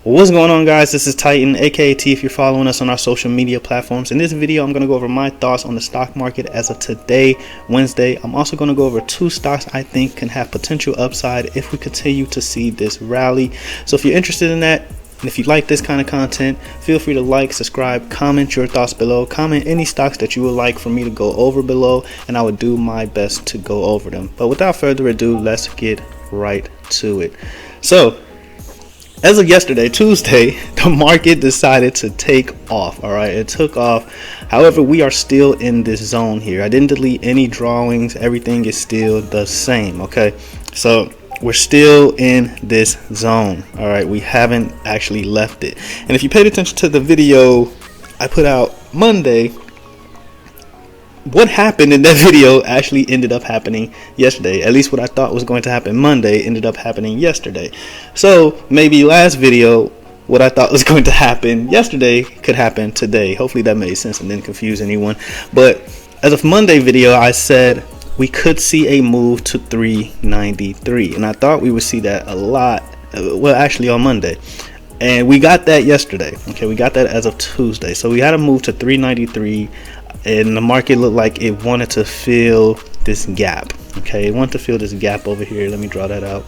What's going on, guys? This is Titan, aka T, if you're following us on our social media platforms. In this video, I'm going to go over my thoughts on the stock market as of today, Wednesday. I'm also going to go over two stocks I think can have potential upside if we continue to see this rally. So if you're interested in that, and if you like this kind of content, feel free to like, subscribe, comment your thoughts below, comment any stocks that you would like for me to go over below, and I would do my best to go over them. But without further ado, let's get right to it. So as of yesterday, Tuesday, the market decided to take off. All right, it took off. However, we are still in this zone here. I didn't delete any drawings. Everything is still the same. Okay, so we're still in this zone. All right, we haven't actually left it. And if you paid attention to the video I put out Monday, what happened in that video actually ended up happening yesterday. At least what I thought was going to happen Monday ended up happening yesterday. So maybe last video, what I thought was going to happen yesterday could happen today. Hopefully that made sense and didn't confuse anyone. But as of Monday video, I said we could see a move to 393, and I thought we would see that a lot. Well, actually on Monday. And we got that yesterday. Okay, we got that as of Tuesday. So we had a move to 393. And the market looked like it wanted to fill this gap. Okay, it wanted to fill this gap over here. Let me draw that out.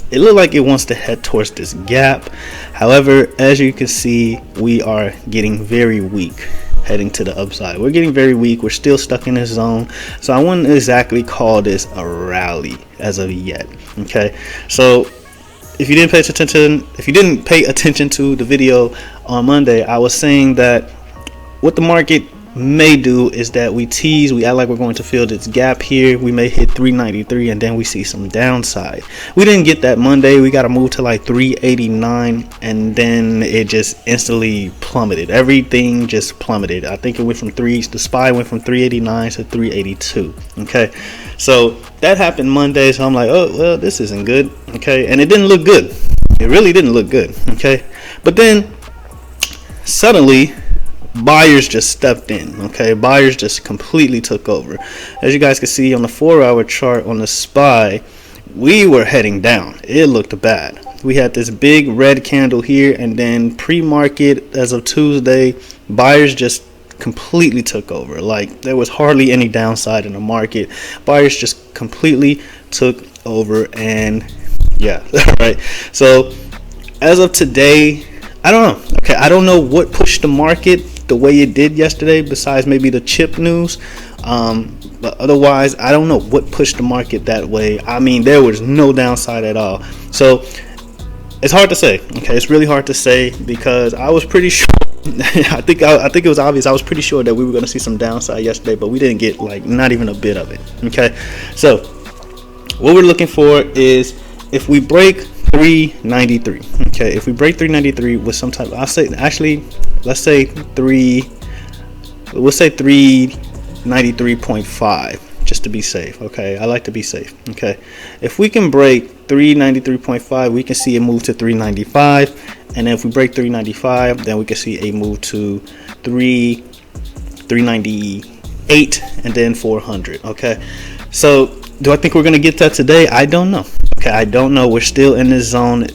It looked like it wants to head towards this gap. However, as you can see, we are getting very weak heading to the upside. We're getting very weak. We're still stuck in this zone. So I wouldn't exactly call this a rally as of yet. Okay, so if you didn't pay attention to the video on Monday, I was saying that what the market may do is that we act like we're going to fill this gap here. We may hit 393 and then we see some downside. We didn't get that Monday. We got to move to like 389 and then it just instantly plummeted. Everything just plummeted. I think it went from the SPY went from 389 to 382. Okay, so that happened Monday. So I'm like, oh well, this isn't good. Okay, and it didn't look good. It really didn't look good. Okay, but then suddenly buyers just stepped in. Okay, buyers just completely took over. As you guys can see on the 4-hour chart on the SPY, we were heading down. It looked bad. We had this big red candle here, and then pre-market as of Tuesday, buyers just completely took over. Like there was hardly any downside in the market. Buyers just completely took over, and yeah, right. So as of today, I don't know. Okay, I don't know what pushed the market the way it did yesterday, besides maybe the chip news. But otherwise, I don't know what pushed the market that way. I mean, there was no downside at all. So it's hard to say. Okay, it's really hard to say because I was pretty sure. I think it was obvious. I was pretty sure that we were going to see some downside yesterday, but we didn't get like not even a bit of it. Okay, so what we're looking for is if we break 393. Okay, if we break 393 with some type, let's say 393.5 just to be safe. Okay, I like to be safe. Okay, if we can break 393.5, we can see a move to 395, and then if we break 395, then we can see a move to 398 and then 400. Okay, so do I think we're gonna get that today? I don't know. Okay, I don't know. We're still in this zone.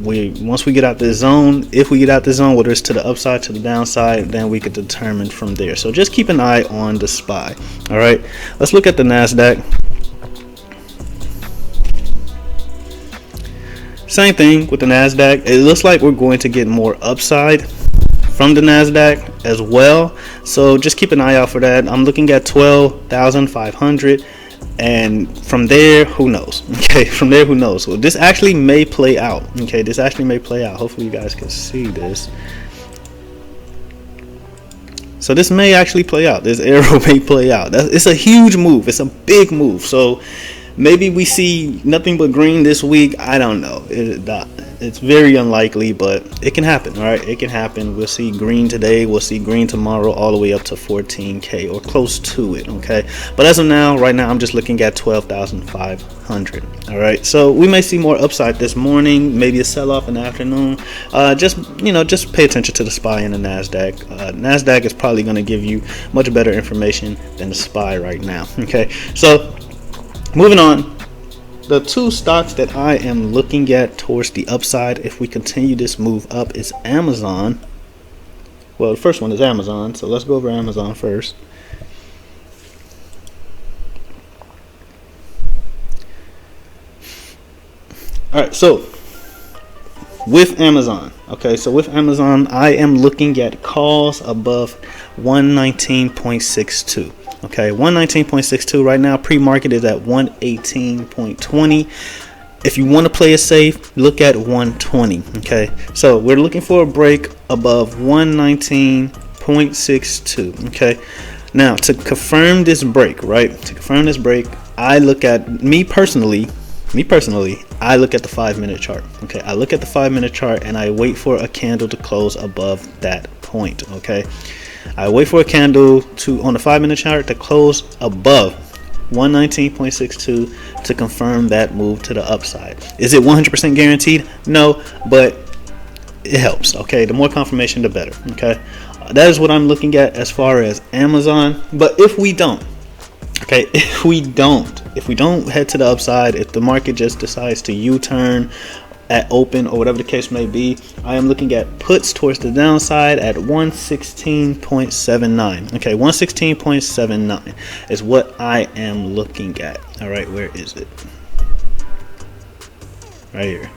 Once we get out this zone, if we get out this zone, whether it's to the upside, to the downside, then we could determine from there. So just keep an eye on the SPY. All right, let's look at the Nasdaq. Same thing with the Nasdaq. It looks like we're going to get more upside from the Nasdaq as well. So just keep an eye out for that. I'm looking at 12,500. And from there, who knows? Okay, from there, who knows? So this actually may play out. Okay, this actually may play out. Hopefully you guys can see this. So this may actually play out. This arrow may play out. It's a huge move. It's a big move. So maybe we see nothing but green this week. I don't know. It's very unlikely, but it can happen. All right, it can happen. We'll see green today. We'll see green tomorrow, all the way up to 14K or close to it. Okay, but as of now, right now, I'm just looking at 12,500. All right, so we may see more upside this morning, maybe a sell-off in the afternoon. Just pay attention to the SPY and the Nasdaq. Nasdaq is probably going to give you much better information than the SPY right now. Okay, so moving on. the two stocks that I am looking at towards the upside if we continue this move up is Amazon. Well, the first one is Amazon, so let's go over Amazon first. All right, so with Amazon, okay, so with Amazon, I am looking at calls above 119.62. Okay, 119.62 right now. Pre-market is at 118.20. If you want to play it safe, look at 120. Okay, so we're looking for a break above 119.62. Okay, now to confirm this break, right? To confirm this break, I look at me personally, I look at the 5-minute chart. Okay, I look at the 5-minute chart and I wait for a candle to close above that point. Okay, I wait for a candle on the 5-minute chart to close above 119.62 to confirm that move to the upside. Is it 100% guaranteed? No, but it helps. Okay, the more confirmation, the better. Okay, that is what I'm looking at as far as Amazon. But if we don't, okay, if we don't head to the upside, if the market just decides to U-turn at open or whatever the case may be, I am looking at puts towards the downside at 116.79. Okay, 116.79 is what I am looking at. All right, where is it? Right here.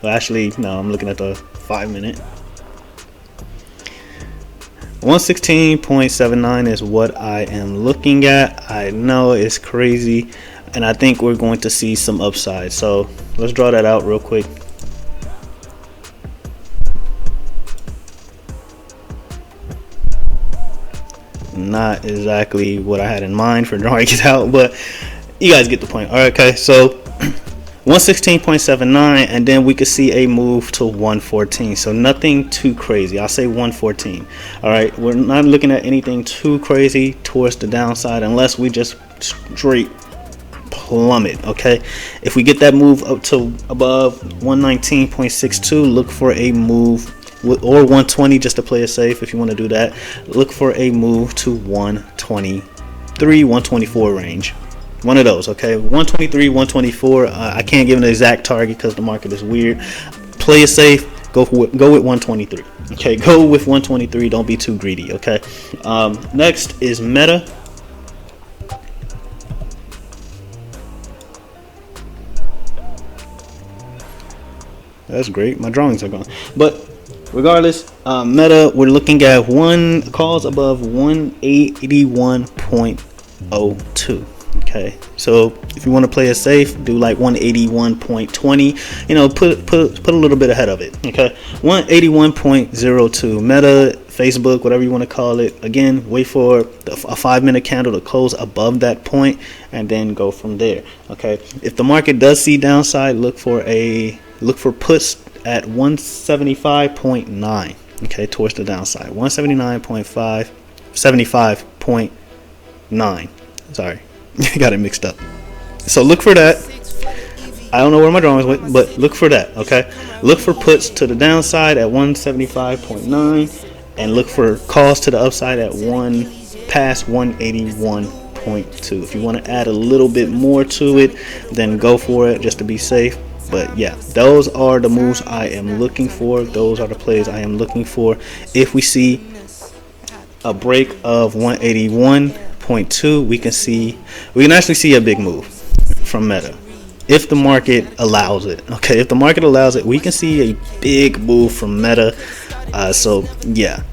Well, actually, no, I'm looking at the 5-minute. 116.79 is what I am looking at. I know it's crazy, and I think we're going to see some upside. So let's draw that out real quick. Not exactly what I had in mind for drawing it out, but you guys get the point. All right, okay, so 116.79, and then we could see a move to 114. So nothing too crazy. I'll say 114. All right, we're not looking at anything too crazy towards the downside unless we just straight plummet. Okay, if we get that move up to above 119.62, look for a move, or 120 just to play it safe. If you want to do that, look for a move to 123, 124 range. One of those. Okay, 123, 124. I can't give an exact target because the market is weird. Play it safe. Go with 123. Okay, go with 123. Don't be too greedy. Okay. Next is Meta. That's great. My drawings are gone. But regardless, Meta, we're looking at calls above 181.02. Okay, so if you want to play it safe, do like 181.20. You know, put a little bit ahead of it. Okay, 181.02. Meta, Facebook, whatever you want to call it. Again, wait for a 5-minute candle to close above that point, and then go from there. Okay, if the market does see downside, look for puts at 175.9. Okay, towards the downside, 179.5, 75.9. Sorry. Got it mixed up. So look for that. I don't know where my drawings went, but look for that. Okay, look for puts to the downside at 175.9, and look for calls to the upside at past 181.2. If you want to add a little bit more to it, then go for it just to be safe. But yeah, those are the moves I am looking for. Those are the plays I am looking for. If we see a break of 181.2, we can actually see a big move from Meta if the market allows it. Okay, if the market allows it, we can see a big move from Meta. So yeah,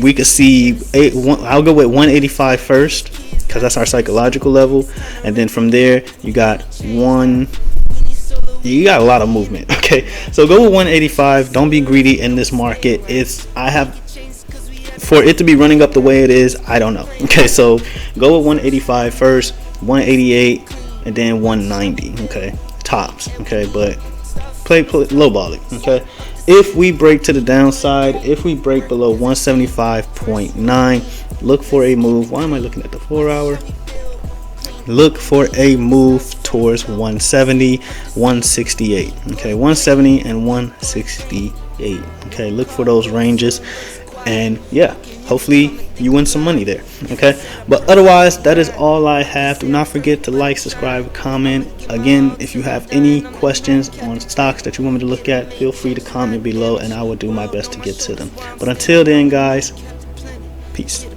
we could see I'll go with 185 first because that's our psychological level, and then from there you got a lot of movement. Okay, so go with 185. Don't be greedy in this market. For it to be running up the way it is, I don't know. Okay, so go with 185 first, 188, and then 190. Okay, tops. Okay, but play low ball it. Okay, if we break to the downside, if we break below 175.9, look for a move. Why am I looking at the 4-hour? Look for a move towards 170, 168. Okay, 170 and 168. Okay, look for those ranges. And yeah, hopefully you win some money there. Okay, but otherwise, that is all I have. Do not forget to like, subscribe, comment. Again, if you have any questions on stocks that you want me to look at, feel free to comment below and I will do my best to get to them. But until then, guys, peace.